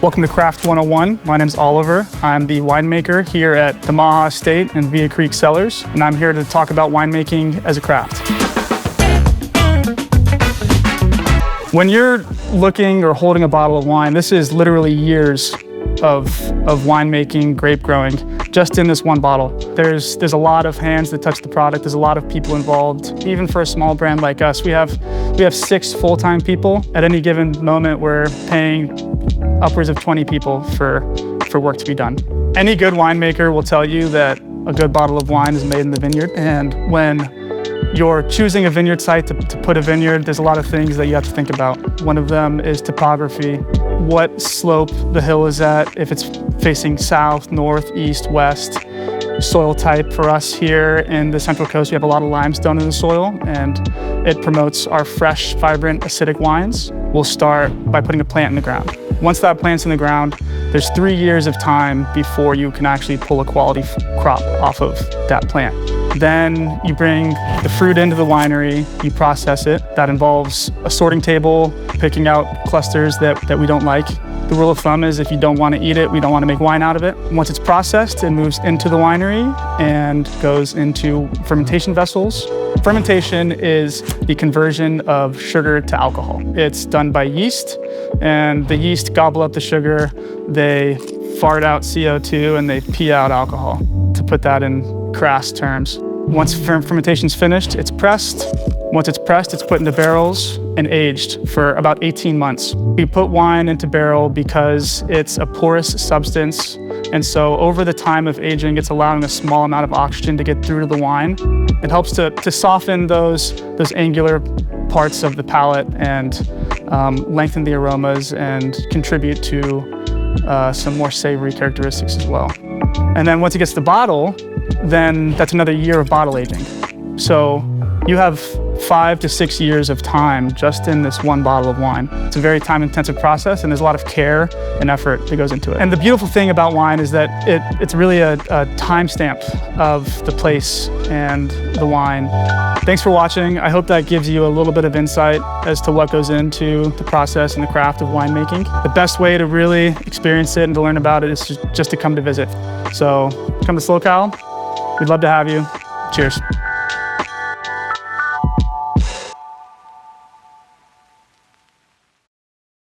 Welcome to Craft 101. My name's Oliver. I'm the winemaker here at the Maha Estate and Via Creek Cellars, and I'm here to talk about winemaking as a craft. When you're looking or holding a bottle of wine, this is literally years of winemaking, grape growing, just in this one bottle. There's a lot of hands that touch the product. There's a lot of people involved. Even for a small brand like us, we have 6 full-time people. At any given moment, we're paying upwards of 20 people for work to be done. Any good winemaker will tell you that a good bottle of wine is made in the vineyard. And when you're choosing a vineyard site to put a vineyard, there's a lot of things that you have to think about. One of them is topography, what slope the hill is at, if it's facing south, north, east, west. Soil type for us here in the Central Coast, we have a lot of limestone in the soil, and it promotes our fresh, vibrant, acidic wines. We'll start by putting a plant in the ground. Once that plant's in the ground, there's 3 years of time before you can actually pull a quality crop off of that plant. Then you bring the fruit into the winery, you process it. That involves a sorting table, picking out clusters that we don't like. The rule of thumb is if you don't want to eat it, we don't want to make wine out of it. Once it's processed, it moves into the winery and goes into fermentation vessels. Fermentation is the conversion of sugar to alcohol. It's done by yeast, and the yeast gobble up the sugar, they fart out CO2, and they pee out alcohol, to put that in crass terms. Once fermentation's finished, it's pressed. Once it's pressed, it's put into barrels and aged for about 18 months. We put wine into barrel because it's a porous substance, and so over the time of aging, it's allowing a small amount of oxygen to get through to the wine. It helps to soften those angular parts of the palate and lengthen the aromas and contribute to some more savory characteristics as well. And then once it gets to the bottle, then that's another year of bottle aging. So you have 5 to 6 years of time just in this one bottle of wine. It's a very time-intensive process, and there's a lot of care and effort that goes into it. And the beautiful thing about wine is that it's really a timestamp of the place and the wine. Thanks for watching. I hope that gives you a little bit of insight as to what goes into the process and the craft of winemaking. The best way to really experience it and to learn about it is just to come to visit. So come to SlowCal. We'd love to have you. Cheers.